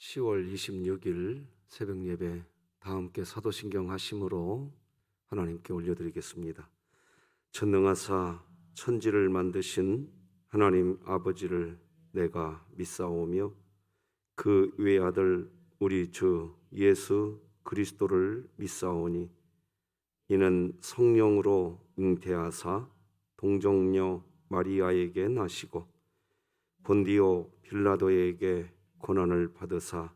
10월 26일 새벽 예배 다 함께 사도신경 하심으로 하나님께 올려드리겠습니다. 전능하사 천지를 만드신 하나님 아버지를 내가 믿사오며 그 외아들 우리 주 예수 그리스도를 믿사오니 이는 성령으로 잉태하사 동정녀 마리아에게 나시고 본디오 빌라도에게 고난을 받으사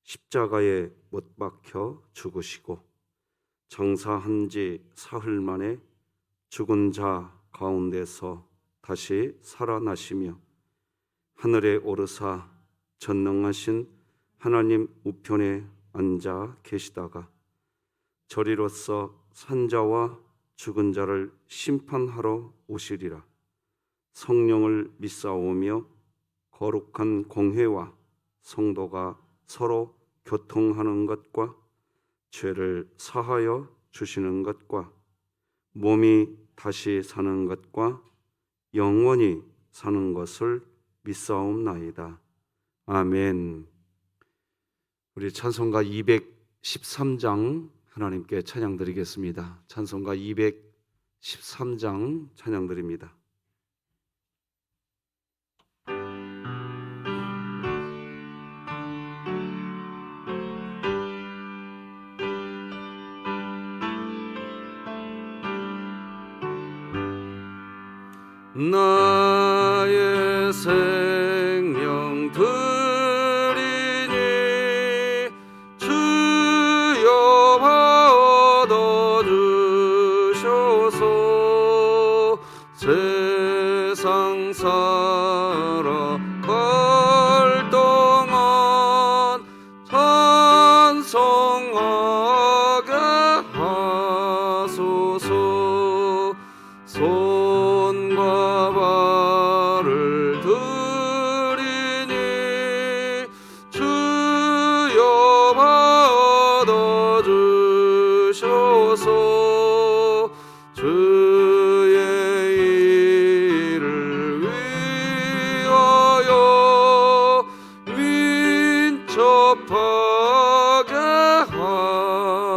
십자가에 못 박혀 죽으시고 장사한 지 사흘 만에 죽은 자 가운데서 다시 살아나시며 하늘에 오르사 전능하신 하나님 우편에 앉아 계시다가 저리로서 산자와 죽은 자를 심판하러 오시리라. 성령을 믿사오며 거룩한 공회와 성도가 서로 교통하는 것과 죄를 사하여 주시는 것과 몸이 다시 사는 것과 영원히 사는 것을 믿사옵나이다. 아멘. 우리 찬송가 213장 하나님께 찬양 드리겠습니다. 찬송가 213장 찬양 드립니다. 나의 생명 드리니 주여 받아주셔서 세상 살아갈 동안 찬송하게 하소서. 손과 발을 드리니 주여 받아주셔서 주의 일을 위하여 민첩하게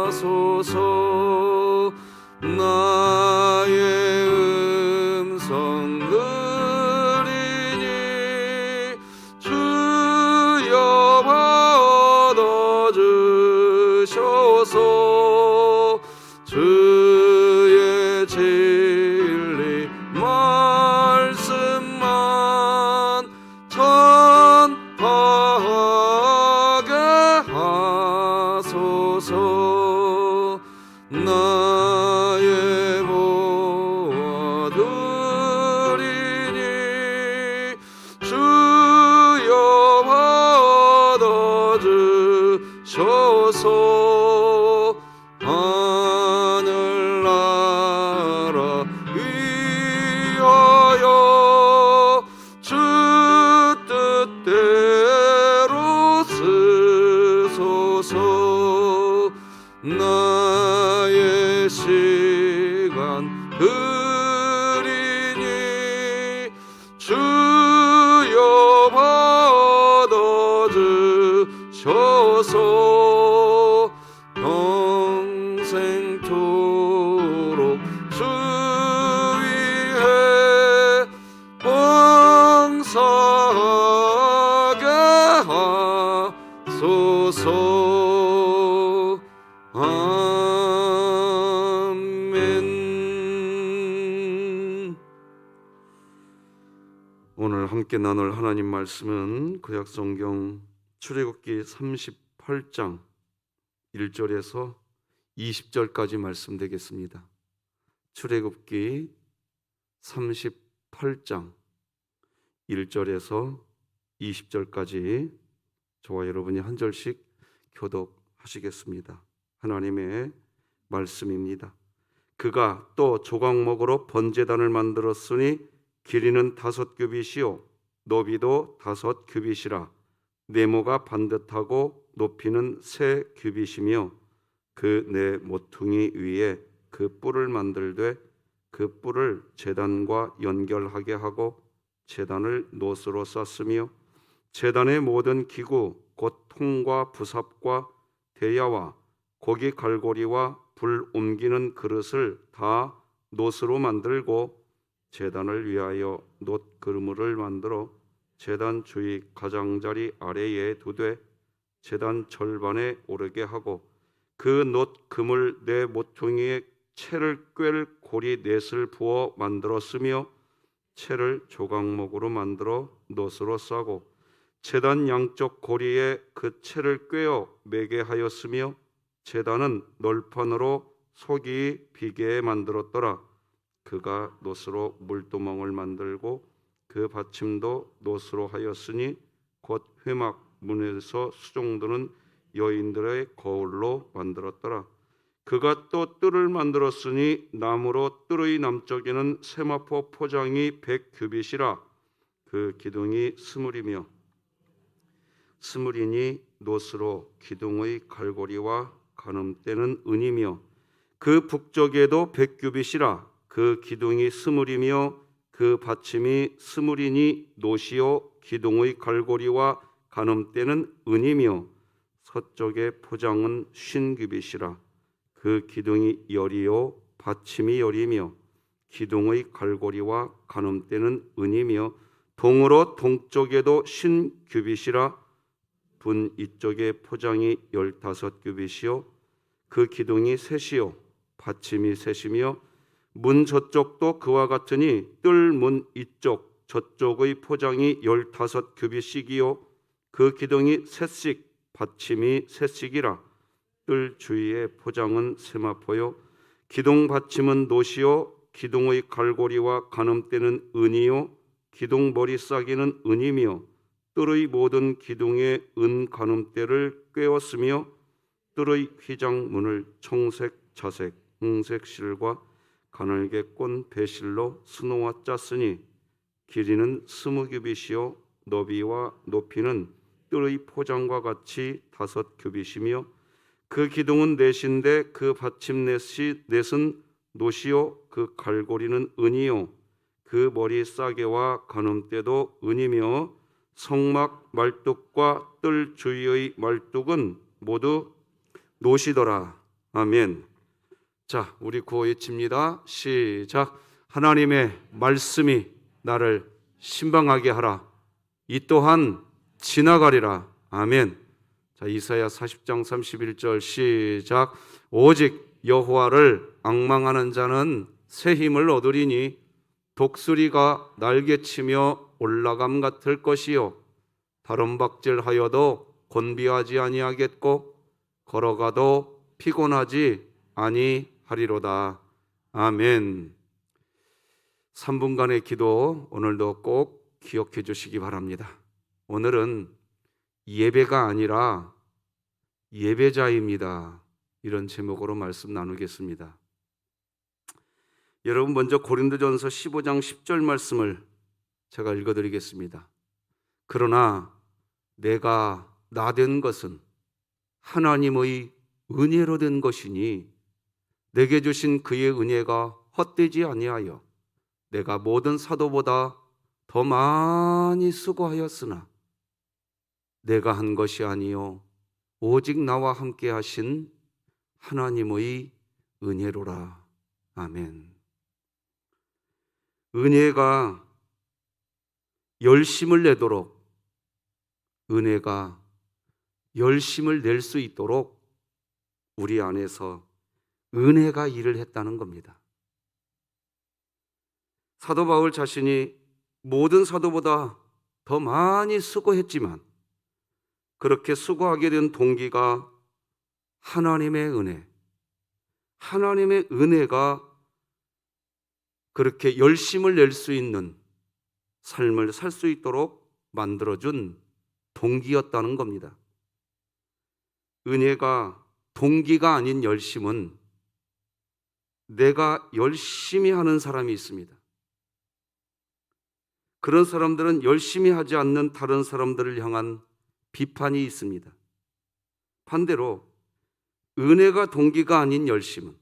하소서. 나의 음성 드리니 주여 받아주셔서 주의 진리 말씀만 전파하게 하소서. 나의 보아 드리니 주여 받아주셔서 하늘나라 위하여 주 뜻대로 쓰소서. 나의 시간 드리니 주여 받아주셔서 평생토록 주 위에 봉사하게 하소서. 아멘. 오늘 함께 나눌 하나님 말씀은 구약성경 출애굽기 38장 1절에서 20절까지 말씀 되겠습니다. 출애굽기 38장 1절에서 20절까지 저와 여러분이 한 절씩 교독하시겠습니다. 하나님의 말씀입니다. 그가 또 조각목으로 번제단을 만들었으니 길이는 5규빗이요 너비도 5규빗이라. 네모가 반듯하고 높이는 3규빗이며 그 네 모퉁이 위에 그 뿔을 만들되 그 뿔을 제단과 연결하게 하고 제단을 노스로 쌌으며 제단의 모든 기구 곧 통과 부삽과 대야와 고기 갈고리와 불 옮기는 그릇을 다 놋으로 만들고 제단을 위하여 놋 그루무를 만들어 제단 주위 가장자리 아래에 두되 제단 절반에 오르게 하고 그 놋 그물 네 모퉁이에 채를 꿰를 고리 넷을 부어 만들었으며 채를 조각목으로 만들어 놋으로 싸고 제단 양쪽 고리에 그 채를 꿰어 매게 하였으며 제단은 널판으로 속이 비게 만들었더라. 그가 놋으로 물두멍을 만들고 그 받침도 놋으로 하였으니 곧 회막 문에서 수종드는 여인들의 거울로 만들었더라. 그가 또 뜰을 만들었으니 나무로 뜰의 남쪽에는 세마포 포장이 100규빗이라. 그 기둥이 스물이며 스물이니 놋으로 기둥의 갈고리와 가늠대는 은이며 그 북쪽에도 100규빗이라. 그 기둥이 스물이며 그 받침이 스물이니 놋이요 기둥의 갈고리와 가늠대는 은이며 서쪽의 포장은 50규빗이라. 그 기둥이 열이요 받침이 열이며 기둥의 갈고리와 가늠대는 은이며 동으로 동쪽에도 50규빗이라. 분 이쪽의 포장이 15규빗이요 그 기둥이 셋이요 받침이 셋이며 문 저쪽도 그와 같으니 뜰 문 이쪽 저쪽의 포장이 15규빗씩이요 그 기둥이 셋씩 받침이 셋씩이라. 뜰 주위의 포장은 세마포요 기둥 받침은 놋이요 기둥의 갈고리와 가늠대는 은이요 기둥 머리 싸기는 은이며 뜰의 모든 기둥에 은 가늠대를 꿰었으며 뜰의 휘장문을 청색, 자색, 홍색 실과 가늘게 꼰 배실로 수놓아 짰으니 길이는 20규빗이요 너비와 높이는 뜰의 포장과 같이 5규빗이며 그 기둥은 넷인데 그 받침 넷은 놋이요 그 갈고리는 은이요 그 머리 싸개와 가늠대도 은이며 성막 말뚝과 뜰 주위의 말뚝은 모두 놋이더라. 아멘. 자, 우리 구호 외칩니다. 시작. 하나님의 말씀이 나를 신방하게 하라. 이 또한 지나가리라. 아멘. 자, 이사야 40장 31절 시작. 오직 여호와를 앙망하는 자는 새 힘을 얻으리니 독수리가 날개치며 올라감 같을 것이요 다름박질하여도 곤비하지 아니하겠고 걸어가도 피곤하지 아니하리로다. 아멘. 3분간의 기도 오늘도 꼭 기억해 주시기 바랍니다. 오늘은 예배가 아니라 예배자입니다. 이런 제목으로 말씀 나누겠습니다. 여러분 먼저 고린도전서 15장 10절 말씀을 제가 읽어드리겠습니다. 그러나 내가 나된 것은 하나님의 은혜로 된 것이니 내게 주신 그의 은혜가 헛되지 아니하여 내가 모든 사도보다 더 많이 수고하였으나 내가 한 것이 아니요 오직 나와 함께 하신 하나님의 은혜로라. 아멘. 은혜가 열심을 내도록 은혜가 열심을 낼 수 있도록 우리 안에서 은혜가 일을 했다는 겁니다. 사도 바울 자신이 모든 사도보다 더 많이 수고했지만 그렇게 수고하게 된 동기가 하나님의 은혜, 하나님의 은혜가 그렇게 열심을 낼 수 있는 삶을 살 수 있도록 만들어준 동기였다는 겁니다. 은혜가 동기가 아닌 열심은 내가 열심히 하는 사람이 있습니다. 그런 사람들은 열심히 하지 않는 다른 사람들을 향한 비판이 있습니다. 반대로 은혜가 동기가 아닌 열심은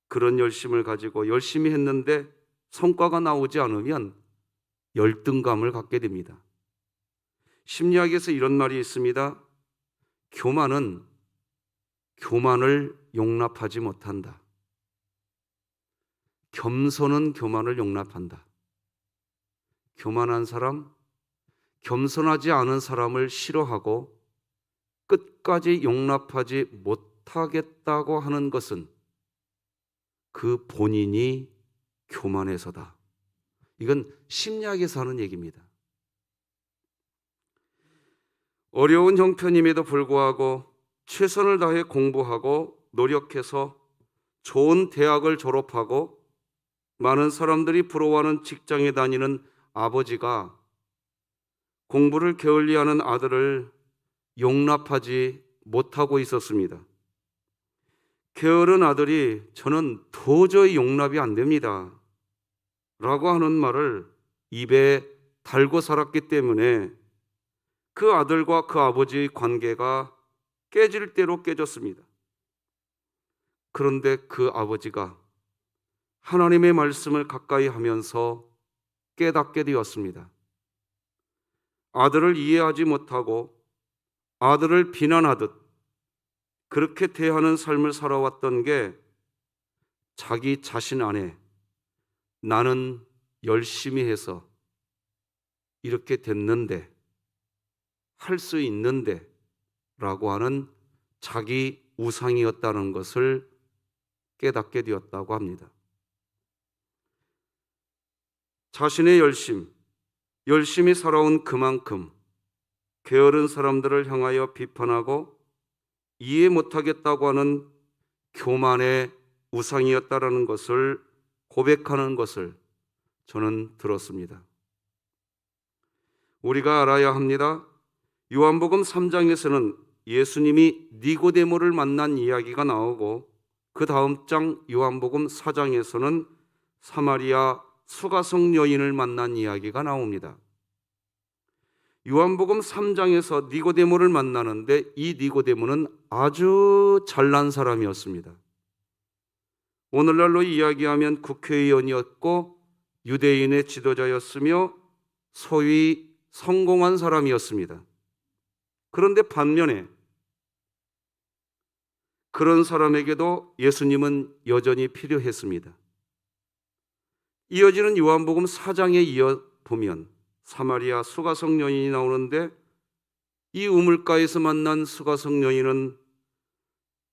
그런 열심을 가지고 열심히 했는데 성과가 나오지 않으면 열등감을 갖게 됩니다. 심리학에서 이런 말이 있습니다. 교만은 교만을 용납하지 못한다. 겸손은 교만을 용납한다. 교만한 사람, 겸손하지 않은 사람을 싫어하고 끝까지 용납하지 못하겠다고 하는 것은 그 본인이 교만해서다. 이건 심리학에서 하는 얘기입니다. 어려운 형편임에도 불구하고 최선을 다해 공부하고 노력해서 좋은 대학을 졸업하고 많은 사람들이 부러워하는 직장에 다니는 아버지가 공부를 게을리하는 아들을 용납하지 못하고 있었습니다. 게으른 아들이 저는 도저히 용납이 안 됩니다 라고 하는 말을 입에 달고 살았기 때문에 그 아들과 그 아버지의 관계가 깨질 대로 깨졌습니다. 그런데 그 아버지가 하나님의 말씀을 가까이 하면서 깨닫게 되었습니다. 아들을 이해하지 못하고 아들을 비난하듯 그렇게 대하는 삶을 살아왔던 게 자기 자신 안에 나는 열심히 해서 이렇게 됐는데, 할 수 있는데 라고 하는 자기 우상이었다는 것을 깨닫게 되었다고 합니다. 자신의 열심히 살아온 그만큼 게으른 사람들을 향하여 비판하고 이해 못하겠다고 하는 교만의 우상이었다라는 것을 고백하는 것을 저는 들었습니다. 우리가 알아야 합니다. 요한복음 3장에서는 예수님이 니고데모를 만난 이야기가 나오고 그 다음 장 요한복음 4장에서는 사마리아 수가성 여인을 만난 이야기가 나옵니다. 요한복음 3장에서 니고데모를 만나는데 이 니고데모는 아주 잘난 사람이었습니다. 오늘날로 이야기하면 국회의원이었고 유대인의 지도자였으며 소위 성공한 사람이었습니다. 그런데 반면에 그런 사람에게도 예수님은 여전히 필요했습니다. 이어지는 요한복음 4장에 이어 보면 사마리아 수가성 여인이 나오는데 이 우물가에서 만난 수가성 여인은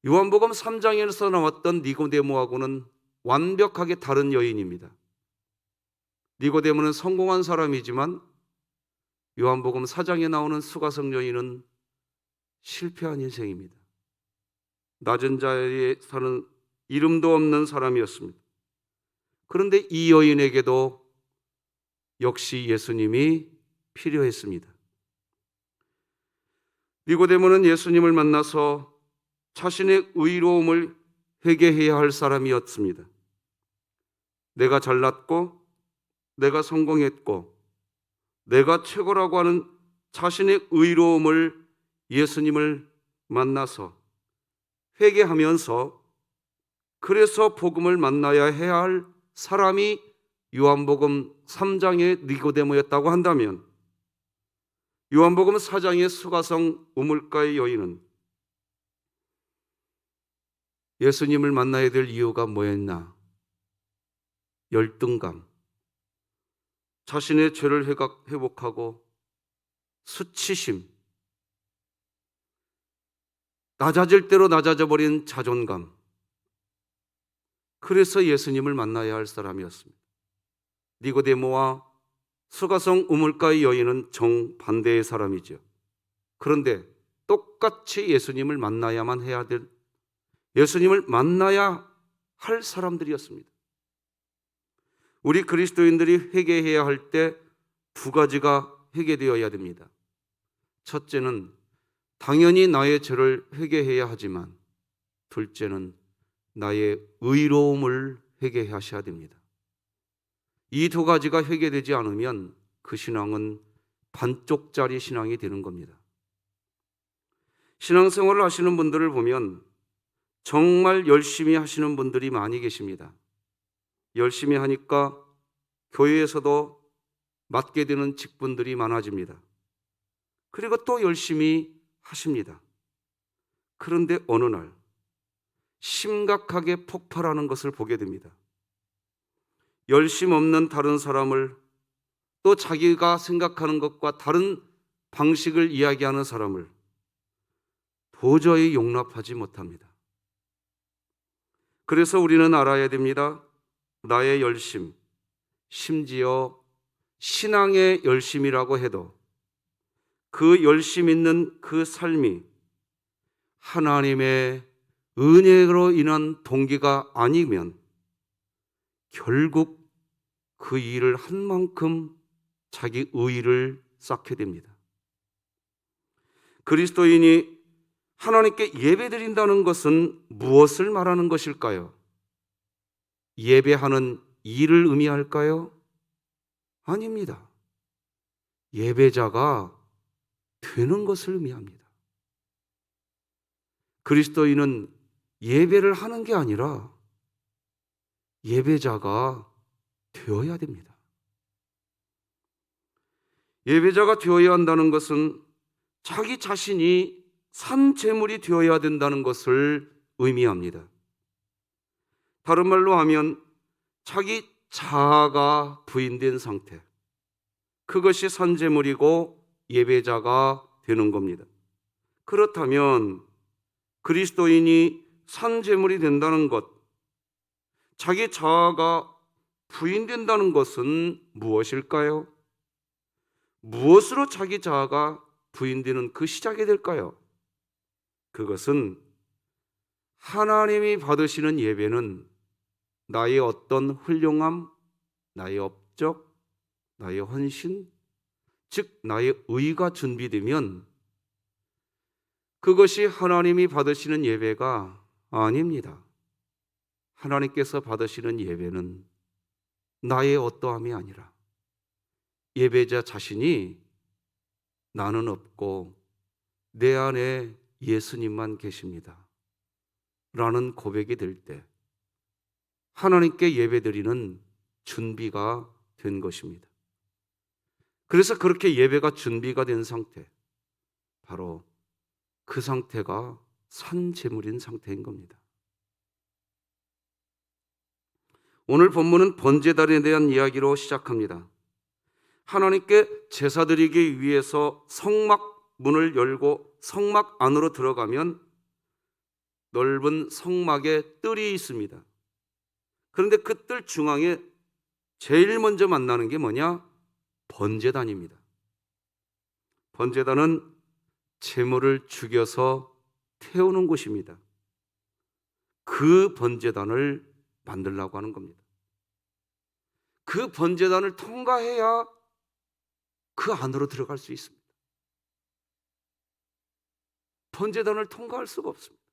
요한복음 3장에서 나왔던 니고데모하고는 완벽하게 다른 여인입니다. 니고데모는 성공한 사람이지만 요한복음 4장에 나오는 수가성 여인은 실패한 인생입니다. 낮은 자리에 사는 이름도 없는 사람이었습니다. 그런데 이 여인에게도 역시 예수님이 필요했습니다. 니고데모는 예수님을 만나서 자신의 의로움을 회개해야 할 사람이었습니다. 내가 잘났고 내가 성공했고 내가 최고라고 하는 자신의 의로움을 예수님을 만나서 회개하면서 그래서 복음을 만나야 해야 할 사람이 요한복음 3장의 니고데모였다고 한다면 요한복음 4장의 수가성 우물가의 여인은 예수님을 만나야 될 이유가 뭐였나? 열등감, 자신의 죄를 회복하고 수치심, 낮아질 대로 낮아져버린 자존감, 그래서 예수님을 만나야 할 사람이었습니다. 니고데모와 수가성 우물가의 여인은 정반대의 사람이죠. 그런데 똑같이 예수님을 만나야만 해야 될, 예수님을 만나야 할 사람들이었습니다. 우리 그리스도인들이 회개해야 할 때 두 가지가 회개되어야 됩니다. 첫째는 당연히 나의 죄를 회개해야 하지만 둘째는 나의 의로움을 회개하셔야 됩니다. 이 두 가지가 회개되지 않으면 그 신앙은 반쪽짜리 신앙이 되는 겁니다. 신앙생활을 하시는 분들을 보면 정말 열심히 하시는 분들이 많이 계십니다. 열심히 하니까 교회에서도 맡게 되는 직분들이 많아집니다. 그리고 또 열심히 하십니다. 그런데 어느 날 심각하게 폭발하는 것을 보게 됩니다. 열심 없는 다른 사람을, 또 자기가 생각하는 것과 다른 방식을 이야기하는 사람을 도저히 용납하지 못합니다. 그래서 우리는 알아야 됩니다. 나의 열심, 심지어 신앙의 열심이라고 해도 그 열심 있는 그 삶이 하나님의 은혜로 인한 동기가 아니면 결국 그 일을 한 만큼 자기 의의를 쌓게 됩니다. 그리스도인이 하나님께 예배드린다는 것은 무엇을 말하는 것일까요? 예배하는 일을 의미할까요? 아닙니다. 예배자가 되는 것을 의미합니다. 그리스도인은 예배를 하는 게 아니라 예배자가 되어야 됩니다. 예배자가 되어야 한다는 것은 자기 자신이 산 제물이 되어야 된다는 것을 의미합니다. 다른 말로 하면 자기 자아가 부인된 상태, 그것이 산 제물이고 예배자가 되는 겁니다. 그렇다면 그리스도인이 산 제물이 된다는 것, 자기 자아가 부인된다는 것은 무엇일까요? 무엇으로 자기 자아가 부인되는 그 시작이 될까요? 그것은 하나님이 받으시는 예배는 나의 어떤 훌륭함, 나의 업적, 나의 헌신, 즉 나의 의가 준비되면 그것이 하나님이 받으시는 예배가 아닙니다. 하나님께서 받으시는 예배는 나의 어떠함이 아니라 예배자 자신이 나는 없고 내 안에 예수님만 계십니다 라는 고백이 될 때 하나님께 예배드리는 준비가 된 것입니다. 그래서 그렇게 예배가 준비가 된 상태, 바로 그 상태가 산 제물인 상태인 겁니다. 오늘 본문은 번제단에 대한 이야기로 시작합니다. 하나님께 제사 드리기 위해서 성막 문을 열고 성막 안으로 들어가면 넓은 성막에 뜰이 있습니다. 그런데 그 뜰 중앙에 제일 먼저 만나는 게 뭐냐? 번제단입니다. 번제단은 제물을 죽여서 태우는 곳입니다. 그 번제단을 만들려고 하는 겁니다. 그 번제단을 통과해야 그 안으로 들어갈 수 있습니다. 번제단을 통과할 수가 없습니다.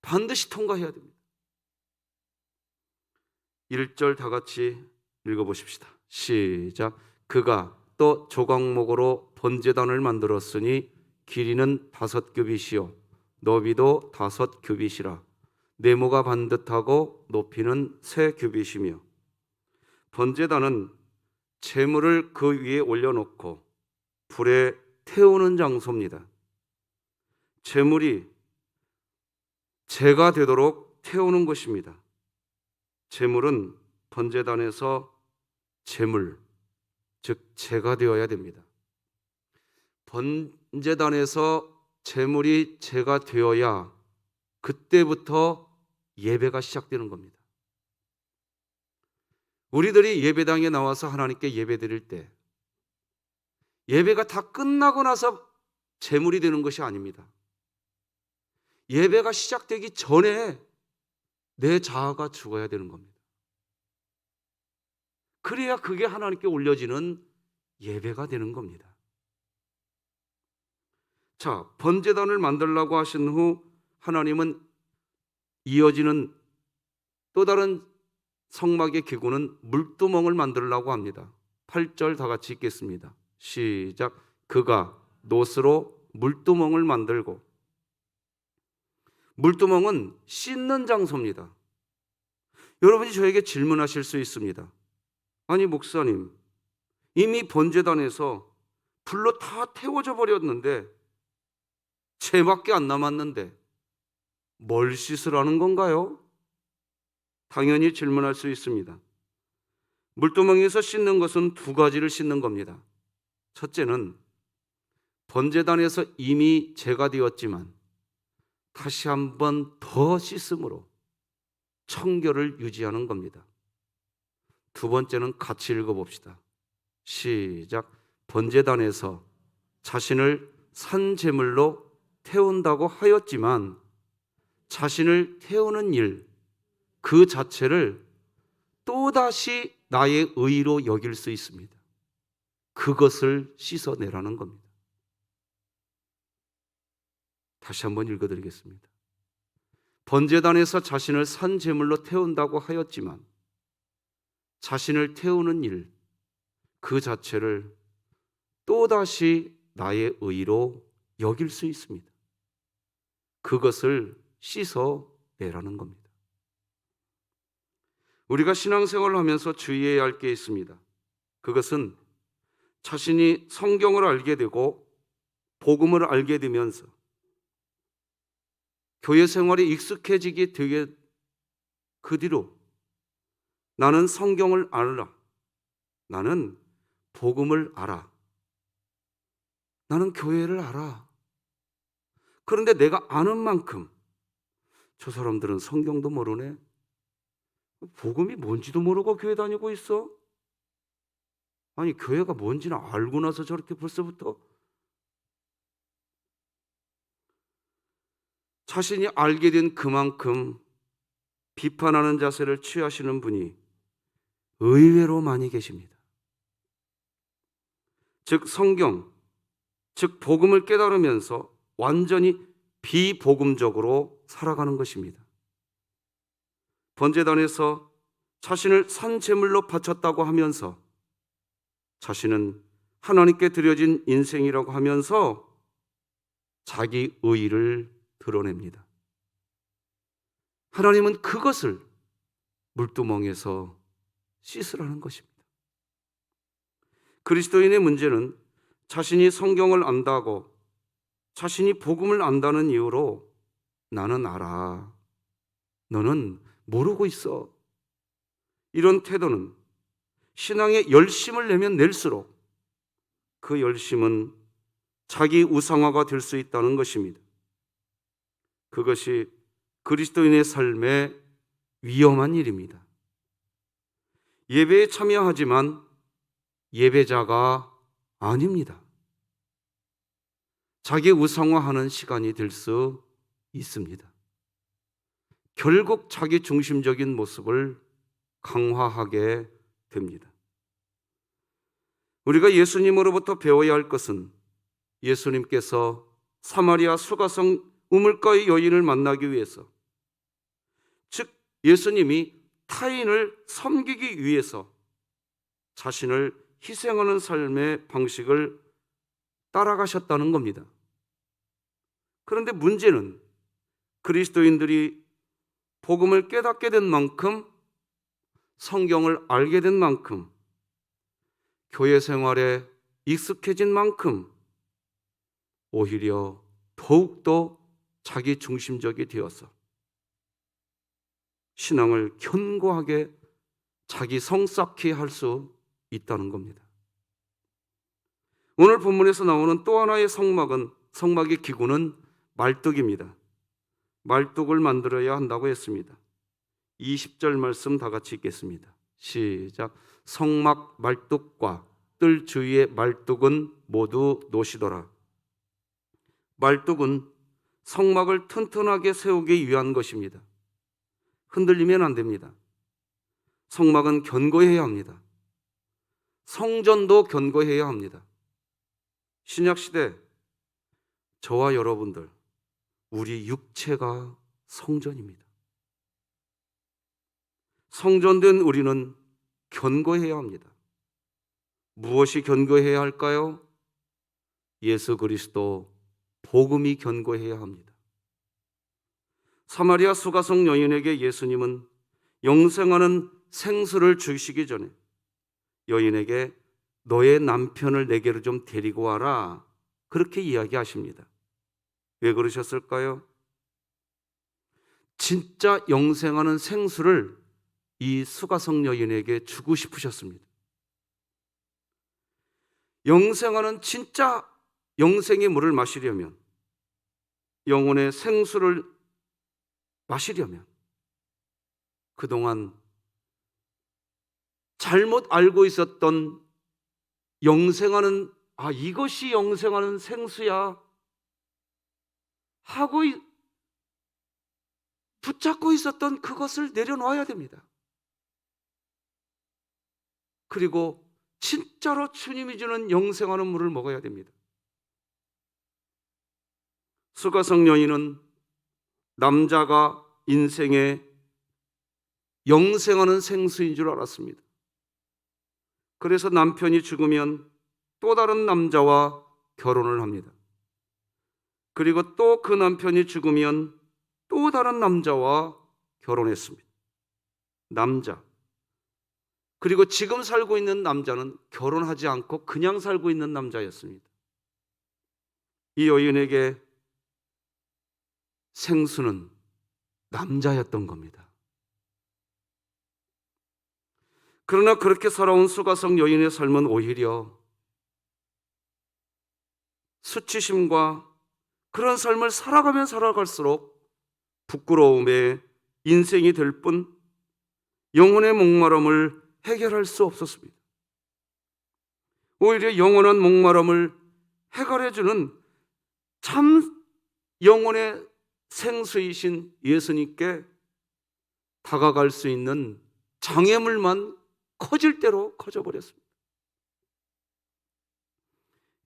반드시 통과해야 됩니다. 1절 다 같이 읽어보십시다. 시작. 그가 또 조각목으로 번제단을 만들었으니 길이는 5규빗이요 너비도 5규빗이라 네모가 반듯하고 높이는 3규빗이며 번제단은 제물을 그 위에 올려놓고 불에 태우는 장소입니다. 제물이 제가 되도록 태우는 것입니다. 제물은 번제단에서 제물, 즉 제가 되어야 됩니다. 번제단에서 제물이 제가 되어야 그때부터 예배가 시작되는 겁니다. 우리들이 예배당에 나와서 하나님께 예배드릴 때 예배가 다 끝나고 나서 제물이 되는 것이 아닙니다. 예배가 시작되기 전에 내 자아가 죽어야 되는 겁니다. 그래야 그게 하나님께 올려지는 예배가 되는 겁니다. 자, 번제단을 만들라고 하신 후 하나님은 이어지는 또 다른 성막의 기구는 물두멍을 만들려고 합니다. 8절 다 같이 읽겠습니다. 시작. 그가 놋으로 물두멍을 만들고, 물두멍은 씻는 장소입니다. 여러분이 저에게 질문하실 수 있습니다. 아니 목사님, 이미 번제단에서 불로 다 태워져 버렸는데 채밖에 안 남았는데 뭘 씻으라는 건가요? 당연히 질문할 수 있습니다. 물두멍에서 씻는 것은 두 가지를 씻는 겁니다. 첫째는 번제단에서 이미 제가 되었지만 다시 한번 더 씻음으로 청결을 유지하는 겁니다. 두 번째는 같이 읽어봅시다. 시작. 번제단에서 자신을 산 제물로 태운다고 하였지만 자신을 태우는 일 그 자체를 또다시 나의 의로 여길 수 있습니다. 그것을 씻어내라는 겁니다. 다시 한번 읽어드리겠습니다. 번제단에서 자신을 산 제물로 태운다고 하였지만 자신을 태우는 일 그 자체를 또다시 나의 의로 여길 수 있습니다. 그것을 씻어내라는 겁니다. 우리가 신앙생활을 하면서 주의해야 할 게 있습니다. 그것은 자신이 성경을 알게 되고 복음을 알게 되면서 교회 생활에 익숙해지게 되게 그 뒤로 나는 성경을 알아. 나는 복음을 알아. 나는 교회를 알아. 그런데 내가 아는 만큼 저 사람들은 성경도 모르네. 복음이 뭔지도 모르고 교회 다니고 있어? 아니, 교회가 뭔지는 알고 나서 저렇게 벌써부터 자신이 알게 된 그만큼 비판하는 자세를 취하시는 분이 의외로 많이 계십니다. 즉 성경, 즉 복음을 깨달으면서 완전히 비복음적으로 살아가는 것입니다. 번제단에서 자신을 산 제물로 바쳤다고 하면서 자신은 하나님께 드려진 인생이라고 하면서 자기 의의를 드러냅니다. 하나님은 그것을 물두멍에서 씻으라는 것입니다. 그리스도인의 문제는 자신이 성경을 안다고, 자신이 복음을 안다는 이유로 나는 알아, 너는 모르고 있어, 이런 태도는 신앙에 열심을 내면 낼수록 그 열심은 자기 우상화가 될 수 있다는 것입니다. 그것이 그리스도인의 삶에 위험한 일입니다. 예배에 참여하지만 예배자가 아닙니다. 자기 우상화하는 시간이 될 수 있습니다. 결국 자기 중심적인 모습을 강화하게 됩니다. 우리가 예수님으로부터 배워야 할 것은 예수님께서 사마리아 수가성 우물가의 여인을 만나기 위해서, 즉 예수님이 타인을 섬기기 위해서 자신을 희생하는 삶의 방식을 따라가셨다는 겁니다. 그런데 문제는 그리스도인들이 복음을 깨닫게 된 만큼, 성경을 알게 된 만큼, 교회 생활에 익숙해진 만큼 오히려 더욱더 자기 중심적이 되어서 신앙을 견고하게 자기 성쌓게 할 수 있다는 겁니다. 오늘 본문에서 나오는 또 하나의 성막의 기구는 말뚝입니다. 말뚝을 만들어야 한다고 했습니다. 20절 말씀 다 같이 읽겠습니다. 시작. 성막 말뚝과 뜰 주위의 말뚝은 모두 노시더라. 말뚝은 성막을 튼튼하게 세우기 위한 것입니다. 흔들리면 안 됩니다. 성막은 견고해야 합니다. 성전도 견고해야 합니다. 신약시대 저와 여러분들, 우리 육체가 성전입니다. 성전된 우리는 견고해야 합니다. 무엇이 견고해야 할까요? 예수 그리스도 복음이 견고해야 합니다. 사마리아 수가성 여인에게 예수님은 영생하는 생수를 주시기 전에 여인에게 너의 남편을 내게로 좀 데리고 와라, 그렇게 이야기하십니다. 왜 그러셨을까요? 진짜 영생하는 생수를 이 수가성 여인에게 주고 싶으셨습니다. 영생하는 진짜 영생의 물을 마시려면, 영혼의 생수를 마시려면 그동안 잘못 알고 있었던 영생하는, 이것이 영생하는 생수야 하고 붙잡고 있었던 그것을 내려놓아야 됩니다. 그리고 진짜로 주님이 주는 영생하는 물을 먹어야 됩니다. 수가성 여인은 남자가 인생의 영생하는 생수인 줄 알았습니다. 그래서 남편이 죽으면 또 다른 남자와 결혼을 합니다. 그리고 또 그 남편이 죽으면 또 다른 남자와 결혼했습니다. 남자. 그리고 지금 살고 있는 남자는 결혼하지 않고 그냥 살고 있는 남자였습니다. 이 여인에게 생수는 남자였던 겁니다. 그러나 그렇게 살아온 수가성 여인의 삶은 오히려 수치심과 그런 삶을 살아가면 살아갈수록 부끄러움에 인생이 될 뿐 영혼의 목마름을 해결할 수 없었습니다. 오히려 영원한 목마름을 해결해주는 참 영혼의 생수이신 예수님께 다가갈 수 있는 장애물만 커질 대로 커져버렸습니다.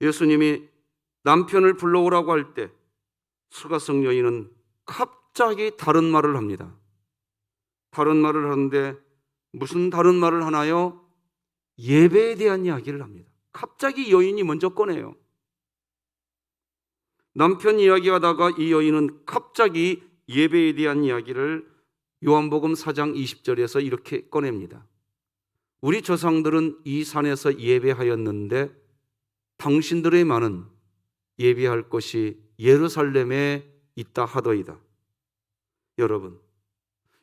예수님이 남편을 불러오라고 할 때 수가성 여인은 갑자기 다른 말을 합니다. 다른 말을 하는데 무슨 다른 말을 하나요? 예배에 대한 이야기를 합니다. 갑자기 여인이 먼저 꺼내요. 남편 이야기하다가 이 여인은 갑자기 예배에 대한 이야기를 요한복음 4장 20절에서 이렇게 꺼냅니다. 우리 조상들은 이 산에서 예배하였는데 당신들의 말은 예배할 것이 예루살렘에 있다 하더이다. 여러분,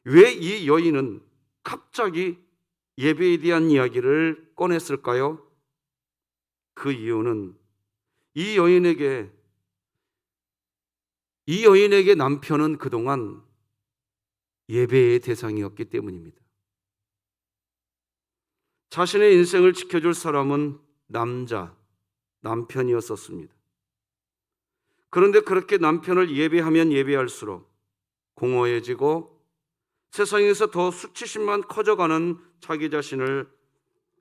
왜 이 여인은 갑자기 예배에 대한 이야기를 꺼냈을까요? 그 이유는 이 여인에게 남편은 그동안 예배의 대상이었기 때문입니다. 자신의 인생을 지켜줄 사람은 남편이었었습니다. 그런데 그렇게 남편을 예배하면 예배할수록 공허해지고 세상에서 더 수치심만 커져가는 자기 자신을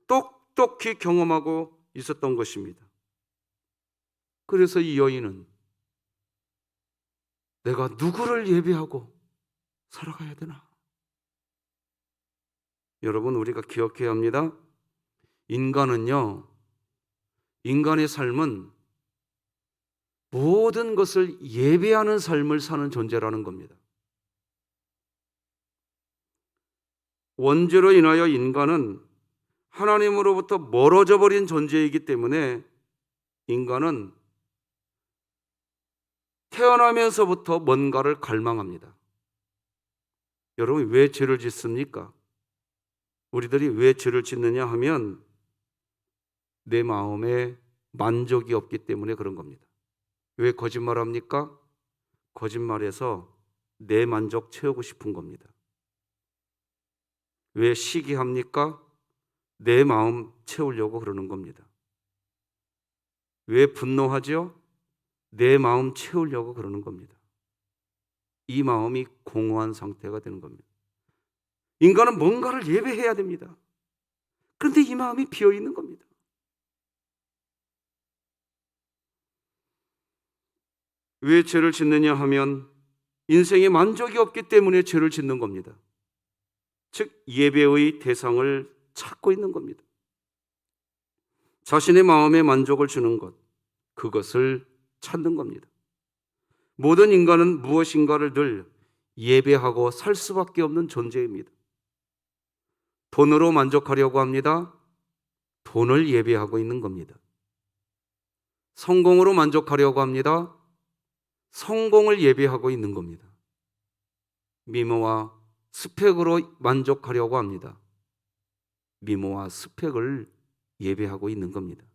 똑똑히 경험하고 있었던 것입니다. 그래서 이 여인은 내가 누구를 예배하고 살아가야 되나? 여러분, 우리가 기억해야 합니다. 인간의 삶은 모든 것을 예배하는 삶을 사는 존재라는 겁니다. 원죄로 인하여 인간은 하나님으로부터 멀어져 버린 존재이기 때문에 인간은 태어나면서부터 뭔가를 갈망합니다. 여러분, 왜 죄를 짓습니까? 우리들이 왜 죄를 짓느냐 하면 내 마음에 만족이 없기 때문에 그런 겁니다. 왜 거짓말합니까? 거짓말해서 내 만족 채우고 싶은 겁니다. 왜 시기합니까? 내 마음 채우려고 그러는 겁니다. 왜 분노하죠? 내 마음 채우려고 그러는 겁니다. 이 마음이 공허한 상태가 되는 겁니다. 인간은 뭔가를 예배해야 됩니다. 그런데 이 마음이 비어 있는 겁니다. 왜 죄를 짓느냐 하면 인생에 만족이 없기 때문에 죄를 짓는 겁니다. 즉 예배의 대상을 찾고 있는 겁니다. 자신의 마음에 만족을 주는 것, 그것을 찾는 겁니다. 모든 인간은 무엇인가를 늘 예배하고 살 수밖에 없는 존재입니다. 돈으로 만족하려고 합니다. 돈을 예배하고 있는 겁니다. 성공으로 만족하려고 합니다. 성공을 예배하고 있는 겁니다. 미모와 스펙으로 만족하려고 합니다. 미모와 스펙을 예배하고 있는 겁니다.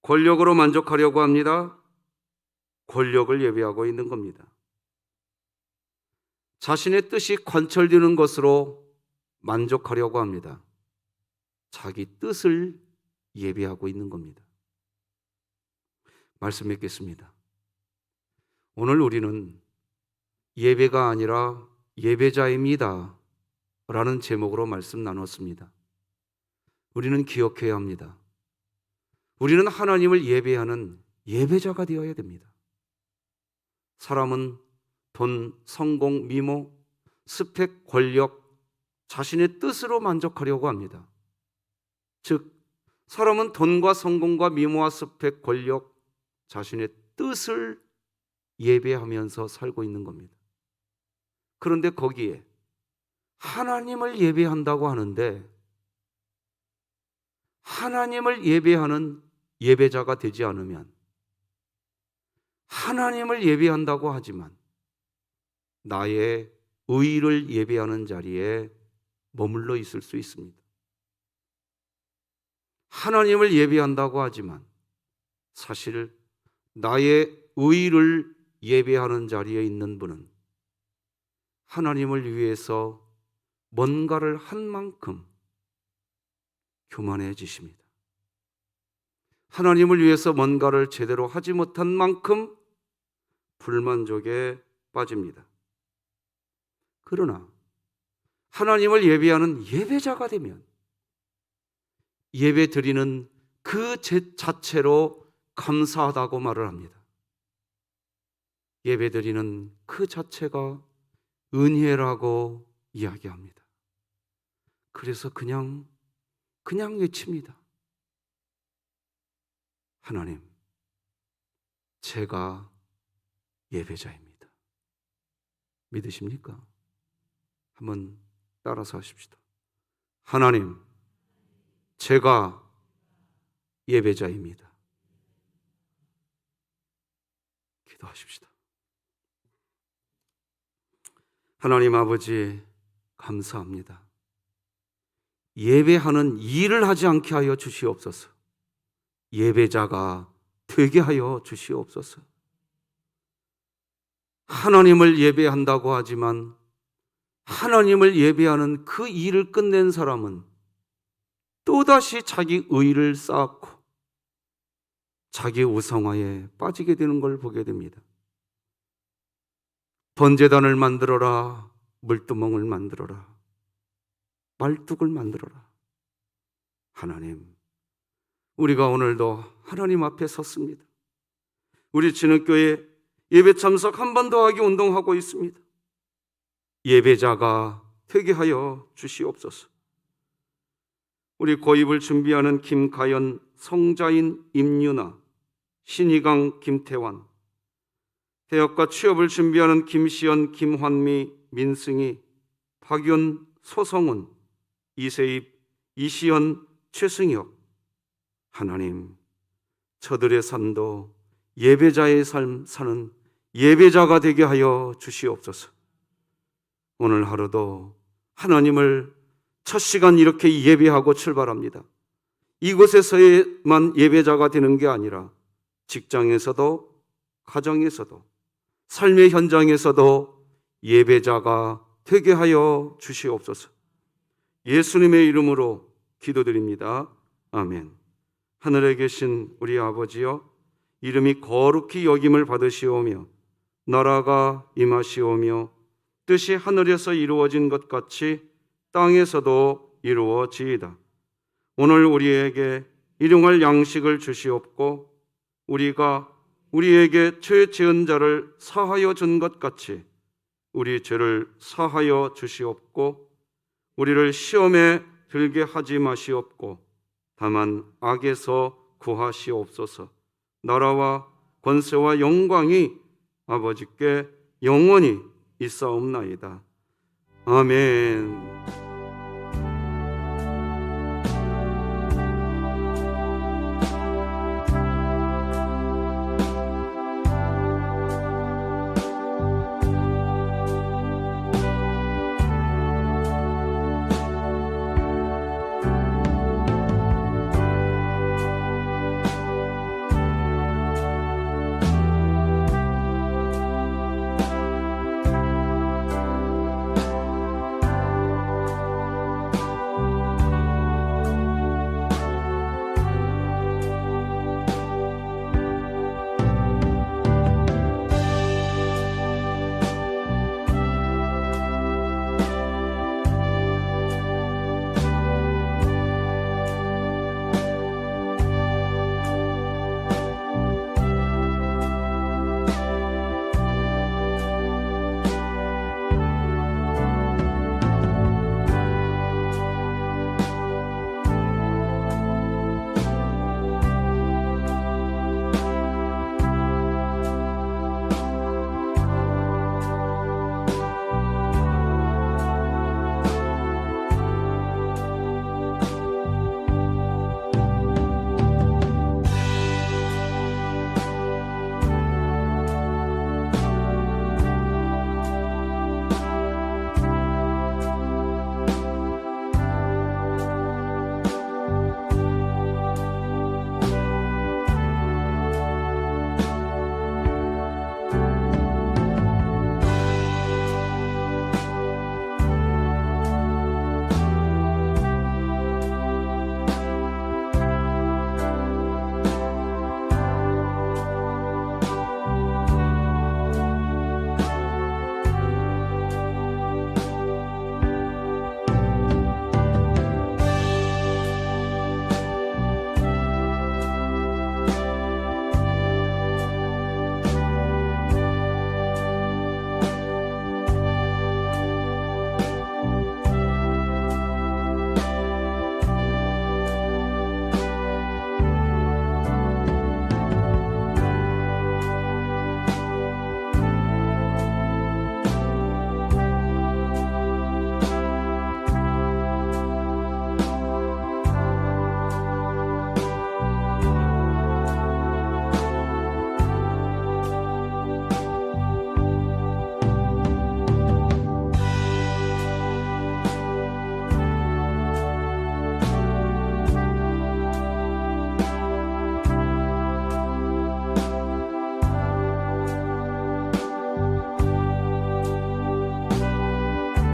권력으로 만족하려고 합니다. 권력을 예배하고 있는 겁니다. 자신의 뜻이 관철되는 것으로 만족하려고 합니다. 자기 뜻을 예배하고 있는 겁니다. 말씀 맺겠습니다. 오늘 우리는 예배가 아니라 예배자입니다 라는 제목으로 말씀 나눴습니다. 우리는 기억해야 합니다. 우리는 하나님을 예배하는 예배자가 되어야 됩니다. 사람은 돈, 성공, 미모, 스펙, 권력, 자신의 뜻으로 만족하려고 합니다. 즉, 사람은 돈과 성공과 미모와 스펙, 권력, 자신의 뜻을 예배하면서 살고 있는 겁니다. 그런데 거기에 하나님을 예배한다고 하는데 하나님을 예배하는 예배자가 되지 않으면 하나님을 예배한다고 하지만 나의 의의를 예배하는 자리에 머물러 있을 수 있습니다. 하나님을 예배한다고 하지만 사실 나의 의의를 예배하는 자리에 있는 분은 하나님을 위해서 뭔가를 한 만큼 교만해지십니다. 하나님을 위해서 뭔가를 제대로 하지 못한 만큼 불만족에 빠집니다. 그러나 하나님을 예배하는 예배자가 되면 예배 드리는 그 자체로 감사하다고 말을 합니다. 예배 드리는 그 자체가 은혜라고 이야기합니다. 그래서 그냥 외칩니다. 하나님, 제가 예배자입니다. 믿으십니까? 한번 따라서 하십시다. 하나님, 제가 예배자입니다. 기도하십시다. 하나님 아버지, 감사합니다. 예배하는 일을 하지 않게 하여 주시옵소서. 예배자가 되게 하여 주시옵소서. 하나님을 예배한다고 하지만 하나님을 예배하는 그 일을 끝낸 사람은 또다시 자기 의의를 쌓고 자기 우상화에 빠지게 되는 걸 보게 됩니다. 번제단을 만들어라, 물두멍을 만들어라, 말뚝을 만들어라. 하나님, 우리가 오늘도 하나님 앞에 섰습니다. 우리 진흙교회 예배 참석 한 번 더 하기 운동하고 있습니다. 예배자가 되게 하여 주시옵소서. 우리 고입을 준비하는 김가연, 성자인 임유나, 신희강, 김태환, 대학과 취업을 준비하는 김시연, 김환미, 민승희, 박윤, 소성훈, 이세입, 이시연, 최승혁. 하나님, 저들의 삶도 예배자의 삶 사는 예배자가 되게 하여 주시옵소서. 오늘 하루도 하나님을 첫 시간 이렇게 예배하고 출발합니다. 이곳에서만 예배자가 되는 게 아니라 직장에서도, 가정에서도, 삶의 현장에서도 예배자가 되게 하여 주시옵소서. 예수님의 이름으로 기도드립니다. 아멘. 하늘에 계신 우리 아버지여, 이름이 거룩히 여김을 받으시오며 나라가 임하시오며 뜻이 하늘에서 이루어진 것 같이 땅에서도 이루어지이다. 오늘 우리에게 일용할 양식을 주시옵고 우리가 우리에게 죄 지은 자를 사하여 준 것 같이 우리 죄를 사하여 주시옵고 우리를 시험에 들게 하지 마시옵고 다만 악에서 구하시옵소서. 나라와 권세와 영광이 아버지께 영원히 있사옵나이다. 아멘.